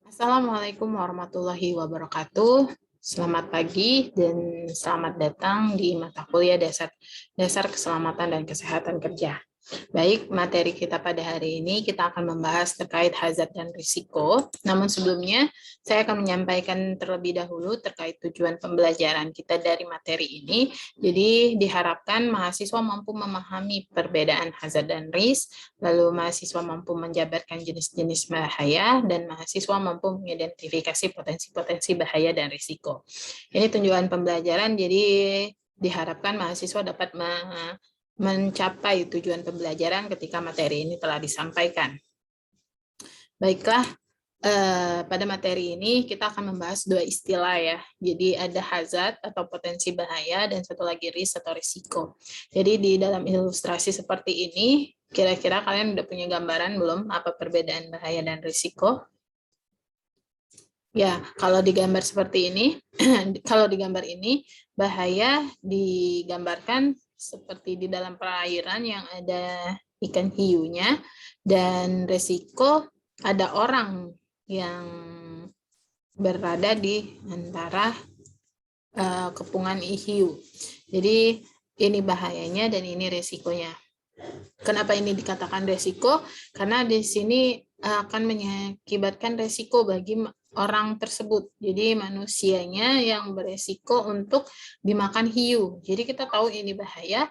Assalamualaikum warahmatullahi wabarakatuh. Selamat pagi dan selamat datang di mata kuliah dasar keselamatan dan kesehatan kerja. Baik, materi kita pada hari ini kita akan membahas terkait hazard dan risiko. Namun sebelumnya, saya akan menyampaikan terlebih dahulu terkait tujuan pembelajaran kita dari materi ini. Jadi diharapkan mahasiswa mampu memahami perbedaan hazard dan risk, lalu mahasiswa mampu menjabarkan jenis-jenis bahaya, dan mahasiswa mampu mengidentifikasi potensi-potensi bahaya dan risiko. Ini tujuan pembelajaran, jadi diharapkan mahasiswa dapat mencapai tujuan pembelajaran ketika materi ini telah disampaikan. Baiklah, pada materi ini kita akan membahas dua istilah ya. Jadi ada hazard atau potensi bahaya dan satu lagi risk atau risiko. Jadi di dalam ilustrasi seperti ini, kira-kira kalian udah punya gambaran belum apa perbedaan bahaya dan risiko? Ya, kalau digambar seperti ini, kalau digambar ini, bahaya digambarkan seperti di dalam perairan yang ada ikan hiunya, dan resiko ada orang yang berada di antara kepungan hiu. Jadi ini bahayanya dan ini resikonya. Kenapa ini dikatakan resiko? Karena di sini akan mengakibatkan resiko bagi orang tersebut. Jadi manusianya yang beresiko untuk dimakan hiu. Jadi kita tahu ini bahaya,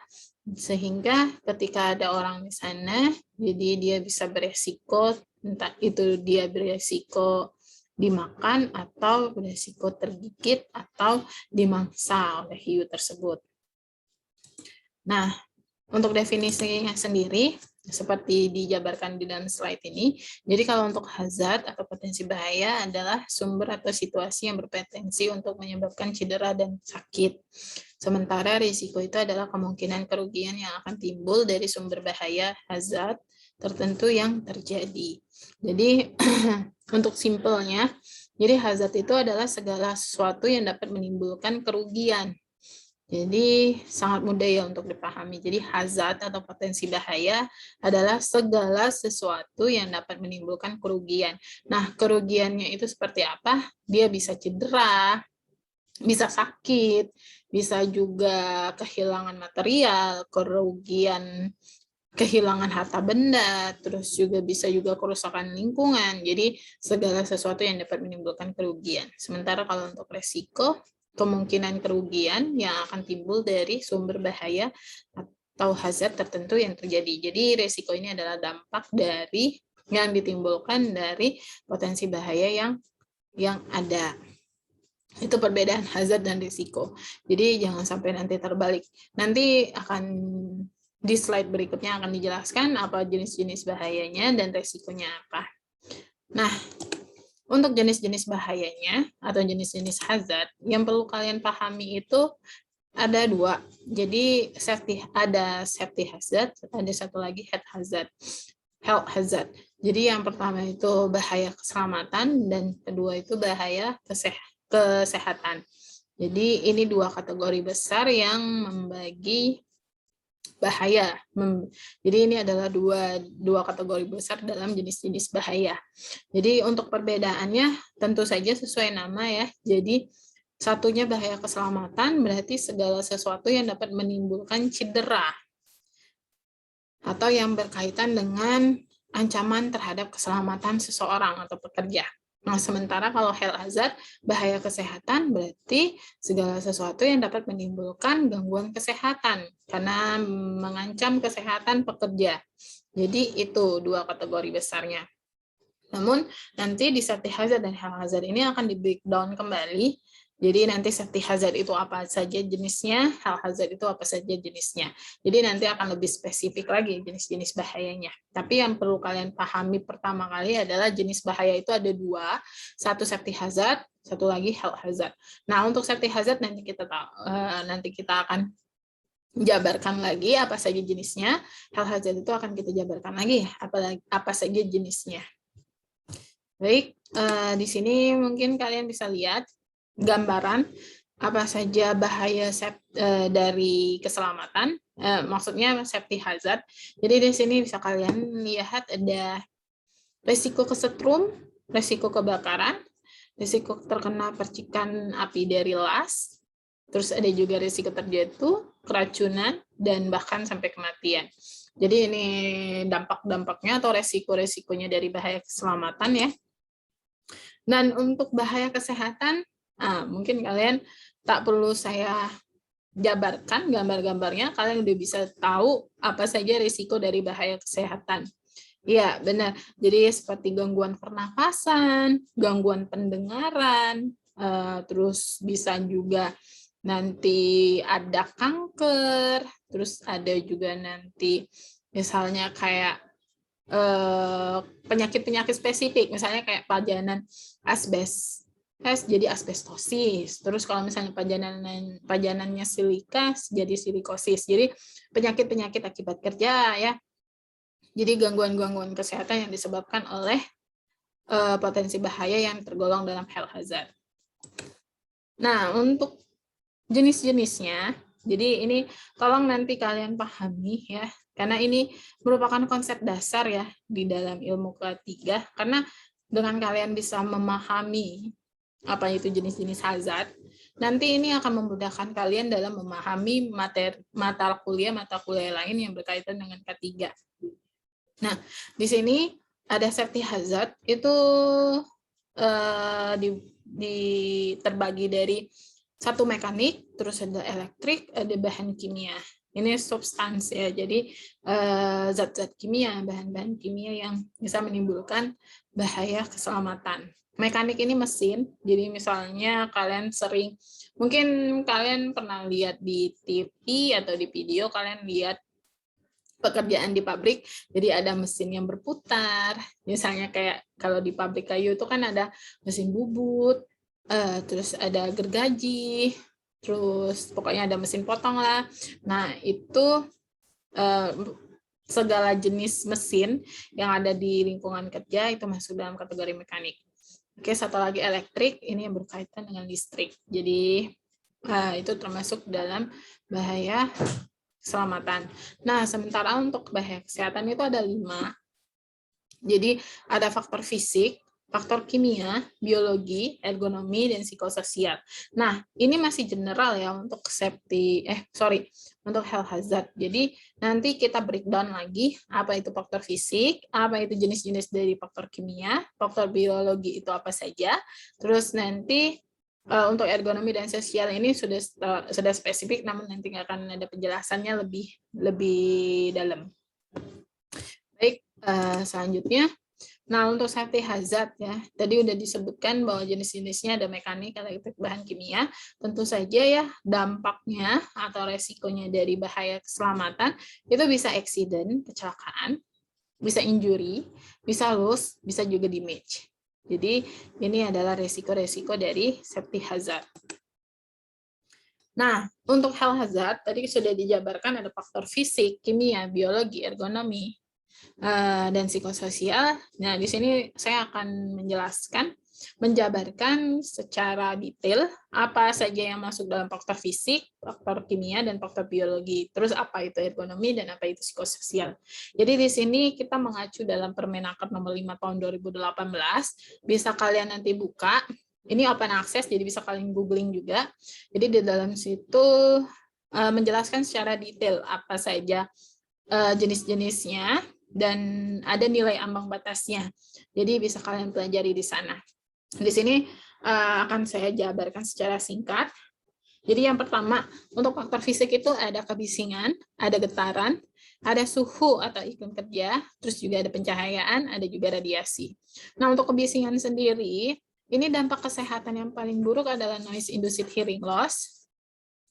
sehingga ketika ada orang di sana, jadi dia bisa beresiko, entah itu dia beresiko dimakan atau beresiko tergigit atau dimangsa oleh hiu tersebut. Nah, untuk definisinya sendiri, seperti dijabarkan di dalam slide ini, jadi kalau untuk hazard atau potensi bahaya adalah sumber atau situasi yang berpotensi untuk menyebabkan cedera dan sakit. Sementara risiko itu adalah kemungkinan kerugian yang akan timbul dari sumber bahaya hazard tertentu yang terjadi. Jadi, untuk simpelnya, jadi hazard itu adalah segala sesuatu yang dapat menimbulkan kerugian. Jadi sangat mudah ya untuk dipahami. Jadi hazard atau potensi bahaya adalah segala sesuatu yang dapat menimbulkan kerugian. Nah, kerugiannya itu seperti apa? Dia bisa cedera, bisa sakit, bisa juga kehilangan material, kerugian kehilangan harta benda, terus juga bisa juga kerusakan lingkungan. Jadi segala sesuatu yang dapat menimbulkan kerugian. Sementara kalau untuk resiko, kemungkinan kerugian yang akan timbul dari sumber bahaya atau hazard tertentu yang terjadi. Jadi resiko ini adalah dampak dari yang ditimbulkan dari potensi bahaya yang ada. Itu perbedaan hazard dan risiko. Jadi jangan sampai nanti terbalik. Nanti akan di slide berikutnya akan dijelaskan apa jenis-jenis bahayanya dan resikonya apa. Nah, untuk jenis-jenis bahayanya atau jenis-jenis hazard, yang perlu kalian pahami itu ada dua. Jadi ada safety hazard, ada satu lagi health hazard. Jadi yang pertama itu bahaya keselamatan dan kedua itu bahaya kesehatan. Jadi ini dua kategori besar yang membagi bahaya. Jadi ini adalah dua kategori besar dalam jenis-jenis bahaya. Jadi untuk perbedaannya tentu saja sesuai nama ya. Jadi satunya bahaya keselamatan berarti segala sesuatu yang dapat menimbulkan cedera atau yang berkaitan dengan ancaman terhadap keselamatan seseorang atau pekerja. Nah, sementara kalau health hazard, bahaya kesehatan berarti segala sesuatu yang dapat menimbulkan gangguan kesehatan karena mengancam kesehatan pekerja. Jadi itu dua kategori besarnya. Namun nanti di safety hazard dan health hazard ini akan di breakdown kembali. Jadi nanti safety hazard itu apa saja jenisnya, health hazard itu apa saja jenisnya. Jadi nanti akan lebih spesifik lagi jenis-jenis bahayanya. Tapi yang perlu kalian pahami pertama kali adalah jenis bahaya itu ada dua, satu safety hazard, satu lagi health hazard. Nah untuk safety hazard nanti kita akan jabarkan lagi apa saja jenisnya. Health hazard itu akan kita jabarkan lagi apa saja jenisnya. Baik, di sini mungkin kalian bisa lihat gambaran apa saja bahaya dari keselamatan, maksudnya safety hazard. Jadi di sini bisa kalian lihat ada resiko kesetrum, resiko kebakaran, risiko terkena percikan api dari las, terus ada juga risiko terjatuh, keracunan, dan bahkan sampai kematian. Jadi ini dampak-dampaknya atau resiko-resikonya dari bahaya keselamatan ya. Dan untuk bahaya kesehatan, mungkin kalian tak perlu saya jabarkan gambar-gambarnya, kalian udah bisa tahu apa saja risiko dari bahaya kesehatan. Iya, benar. Jadi seperti gangguan pernapasan, gangguan pendengaran, terus bisa juga nanti ada kanker, terus ada juga nanti misalnya kayak penyakit-penyakit spesifik, misalnya kayak pajanan asbes. Jadi asbestosis. Terus kalau misalnya pajanannya silika jadi silikosis. Jadi penyakit-penyakit akibat kerja ya. Jadi gangguan-gangguan kesehatan yang disebabkan oleh potensi bahaya yang tergolong dalam health hazard. Nah, untuk jenis-jenisnya, jadi ini tolong nanti kalian pahami ya, karena ini merupakan konsep dasar ya di dalam ilmu ketiga, karena dengan kalian bisa memahami apa itu jenis-jenis hazard, nanti ini akan memudahkan kalian dalam memahami mata kuliah lain yang berkaitan dengan ketiga. Nah, di sini ada safety hazard itu terbagi dari satu mekanik, terus ada elektrik, ada bahan kimia. Ini substansi ya, jadi zat-zat kimia, bahan-bahan kimia yang bisa menimbulkan bahaya keselamatan. Mekanik ini mesin, jadi misalnya kalian sering, mungkin kalian pernah lihat di TV atau di video, kalian lihat pekerjaan di pabrik, jadi ada mesin yang berputar, misalnya kayak kalau di pabrik kayu itu kan ada mesin bubut, terus ada gergaji, terus pokoknya ada mesin potong lah. Nah itu segala jenis mesin yang ada di lingkungan kerja itu masuk dalam kategori mekanik. Oke, satu lagi elektrik, ini yang berkaitan dengan listrik. Jadi itu termasuk dalam bahaya keselamatan. Nah, sementara untuk bahaya kesehatan itu ada 5. Jadi ada faktor fisik, faktor kimia, biologi, ergonomi, dan psikososial. Nah, ini masih general ya untuk untuk health hazard. Jadi nanti kita breakdown lagi apa itu faktor fisik, apa itu jenis-jenis dari faktor kimia, faktor biologi itu apa saja. Terus nanti untuk ergonomi dan sosial ini sudah spesifik, namun nanti akan ada penjelasannya lebih dalam. Baik, selanjutnya. Nah, untuk safety hazard ya, tadi udah disebutkan bahwa jenis-jenisnya ada mekanik, elektrik, bahan kimia. Tentu saja ya dampaknya atau resikonya dari bahaya keselamatan itu bisa accident, kecelakaan, bisa injury, bisa loss, bisa juga damage. Jadi ini adalah resiko-resiko dari safety hazard. Nah, untuk health hazard tadi sudah dijabarkan ada faktor fisik, kimia, biologi, ergonomi, dan psikososial. Nah, di sini saya akan menjabarkan secara detail apa saja yang masuk dalam faktor fisik, faktor kimia, dan faktor biologi. Terus apa itu ergonomi dan apa itu psikososial. Jadi di sini kita mengacu dalam Permenaker nomor 5 tahun 2018. Bisa kalian nanti buka. Ini open access, jadi bisa kalian googling juga. Jadi di dalam situ menjelaskan secara detail apa saja jenis-jenisnya, dan ada nilai ambang batasnya. Jadi bisa kalian pelajari di sana. Di sini akan saya jabarkan secara singkat. Jadi yang pertama, untuk faktor fisik itu ada kebisingan, ada getaran, ada suhu atau iklim kerja, terus juga ada pencahayaan, ada juga radiasi. Nah, untuk kebisingan sendiri, ini dampak kesehatan yang paling buruk adalah noise induced hearing loss.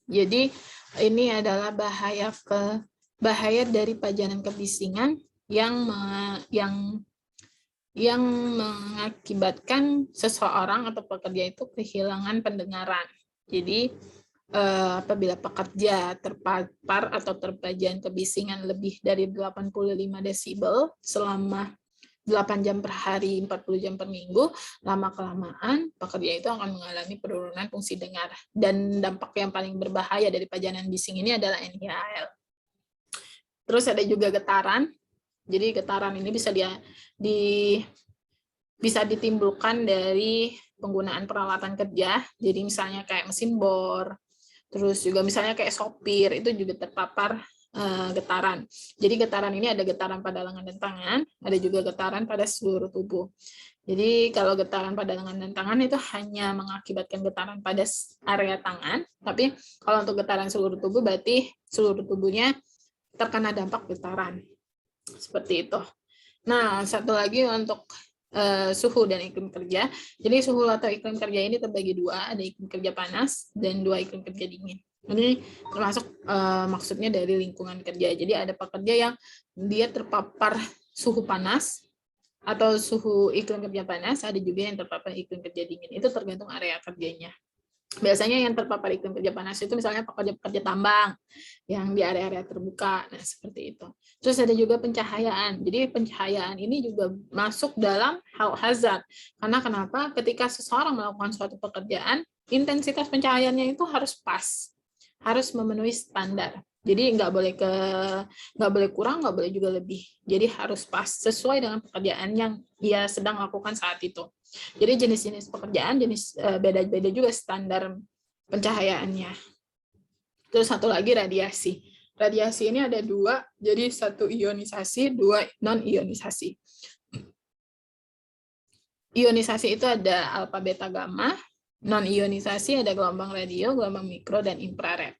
Jadi ini adalah bahaya dari pajanan kebisingan yang mengakibatkan seseorang atau pekerja itu kehilangan pendengaran. Jadi apabila pekerja terpapar atau terpajan kebisingan lebih dari 85 desibel selama 8 jam per hari, 40 jam per minggu, lama-kelamaan pekerja itu akan mengalami penurunan fungsi dengar. Dan dampak yang paling berbahaya dari pajanan bising ini adalah NIHL. Terus ada juga getaran. Jadi getaran ini bisa bisa ditimbulkan dari penggunaan peralatan kerja. Jadi misalnya kayak mesin bor, terus juga misalnya kayak sopir, itu juga terpapar getaran. Jadi getaran ini ada getaran pada lengan dan tangan, ada juga getaran pada seluruh tubuh. Jadi kalau getaran pada lengan dan tangan itu hanya mengakibatkan getaran pada area tangan, tapi kalau untuk getaran seluruh tubuh berarti seluruh tubuhnya terkena dampak getaran. Seperti itu. Nah, satu lagi untuk suhu dan iklim kerja. Jadi suhu atau iklim kerja ini terbagi dua, ada iklim kerja panas dan dua iklim kerja dingin. Ini termasuk maksudnya dari lingkungan kerja. Jadi ada pekerja yang dia terpapar suhu panas atau suhu iklim kerja panas, ada juga yang terpapar iklim kerja dingin. Itu tergantung area kerjanya. Biasanya yang terpapar iklim kerja panas itu misalnya pekerja-pekerja tambang yang di area-area terbuka, nah seperti itu. Terus ada juga pencahayaan. Jadi pencahayaan ini juga masuk dalam hal hazard. Karena kenapa? Ketika seseorang melakukan suatu pekerjaan, intensitas pencahayaannya itu harus pas, harus memenuhi standar. Jadi nggak boleh kurang, nggak boleh juga lebih. Jadi harus pas sesuai dengan pekerjaan yang ia sedang lakukan saat itu. Jadi jenis-jenis pekerjaan beda-beda juga standar pencahayaannya. Terus satu lagi radiasi. Radiasi ini ada dua, jadi satu ionisasi, dua non-ionisasi. Ionisasi itu ada alfa, beta, gamma. Non-ionisasi ada gelombang radio, gelombang mikro, dan infrared.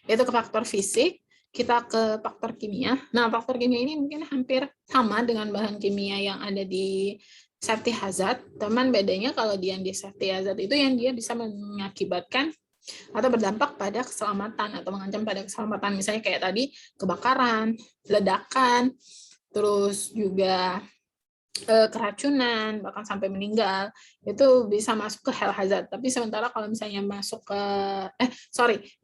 Itu ke faktor fisik, kita ke faktor kimia. Nah, faktor kimia ini mungkin hampir sama dengan bahan kimia yang ada di safety hazard. Teman bedanya kalau yang di safety hazard itu yang dia bisa mengakibatkan atau berdampak pada keselamatan atau mengancam pada keselamatan. Misalnya kayak tadi kebakaran, ledakan, terus juga keracunan, bahkan sampai meninggal, itu bisa masuk ke health hazard. Tapi sementara kalau misalnya masuk ke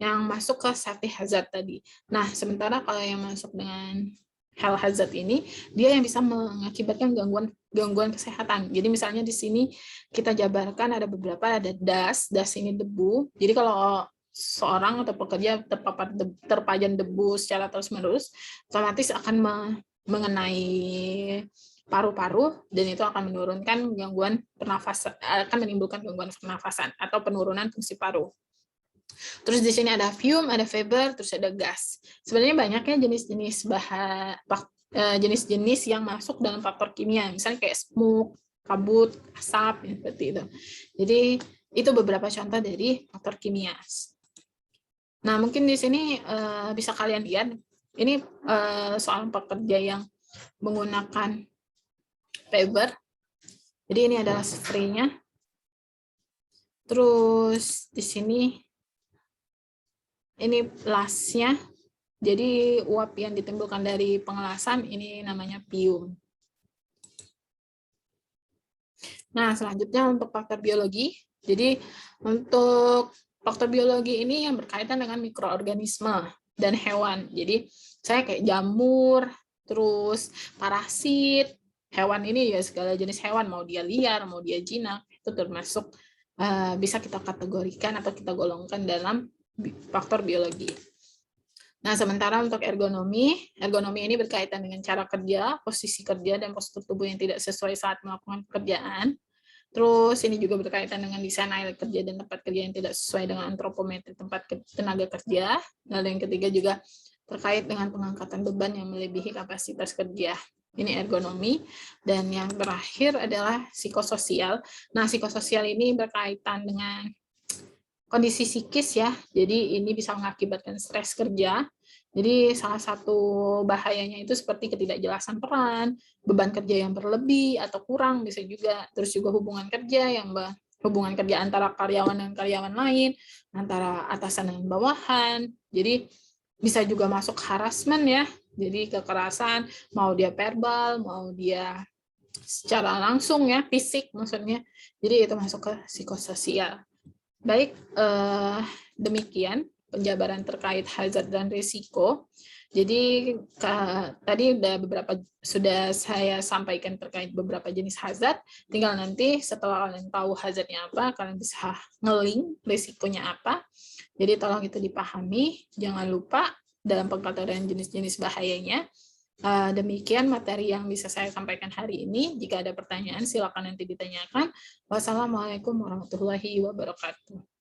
yang masuk ke safety hazard tadi. Nah, sementara kalau yang masuk dengan health hazard ini, dia yang bisa mengakibatkan gangguan kesehatan. Jadi misalnya di sini kita jabarkan ada beberapa, ada das ini debu. Jadi kalau seorang atau pekerja terpajan debu secara terus-menerus, otomatis akan mengenai paru-paru dan itu akan menurunkan gangguan pernafasan, akan menimbulkan gangguan pernafasan atau penurunan fungsi paru. Terus di sini ada fume, ada vapor, terus ada gas. Sebenarnya banyaknya jenis-jenis yang masuk dalam faktor kimia, misalnya kayak smoke, kabut, asap, seperti itu. Jadi itu beberapa contoh dari faktor kimia. Nah, mungkin di sini bisa kalian lihat, ini soal pekerja yang menggunakan paper. Jadi ini adalah spray-nya. Terus di sini ini lasnya. Jadi uap yang ditimbulkan dari pengelasan ini namanya pium. Nah, selanjutnya untuk faktor biologi. Jadi untuk faktor biologi ini yang berkaitan dengan mikroorganisme dan hewan. Jadi saya kayak jamur, terus parasit, hewan ini ya segala jenis hewan, mau dia liar, mau dia jinak, itu termasuk bisa kita kategorikan atau kita golongkan dalam faktor biologi. Nah, sementara untuk ergonomi ini berkaitan dengan cara kerja, posisi kerja, dan postur tubuh yang tidak sesuai saat melakukan pekerjaan. Terus ini juga berkaitan dengan desain area kerja dan tempat kerja yang tidak sesuai dengan antropometri tempat tenaga kerja. Lalu yang ketiga juga terkait dengan pengangkatan beban yang melebihi kapasitas kerja. Ini ergonomi. Dan yang terakhir adalah psikososial. Nah, psikososial ini berkaitan dengan kondisi psikis ya. Jadi ini bisa mengakibatkan stres kerja. Jadi salah satu bahayanya itu seperti ketidakjelasan peran, beban kerja yang berlebih atau kurang bisa juga. Terus juga hubungan kerja antara karyawan dan karyawan lain, antara atasan dan bawahan. Jadi bisa juga masuk harassment ya. Jadi kekerasan, mau dia verbal, mau dia secara langsung ya, fisik maksudnya. Jadi itu masuk ke psikososial. Baik, demikian penjabaran terkait hazard dan risiko. Jadi tadi sudah saya sampaikan terkait beberapa jenis hazard. Tinggal nanti setelah kalian tahu hazardnya apa, kalian bisa nge-link risikonya apa. Jadi tolong itu dipahami. Jangan lupa dalam pengkategorian jenis-jenis bahayanya, Demikian materi yang bisa saya sampaikan hari ini. Jika ada pertanyaan, silakan nanti ditanyakan. Wassalamualaikum warahmatullahi wabarakatuh.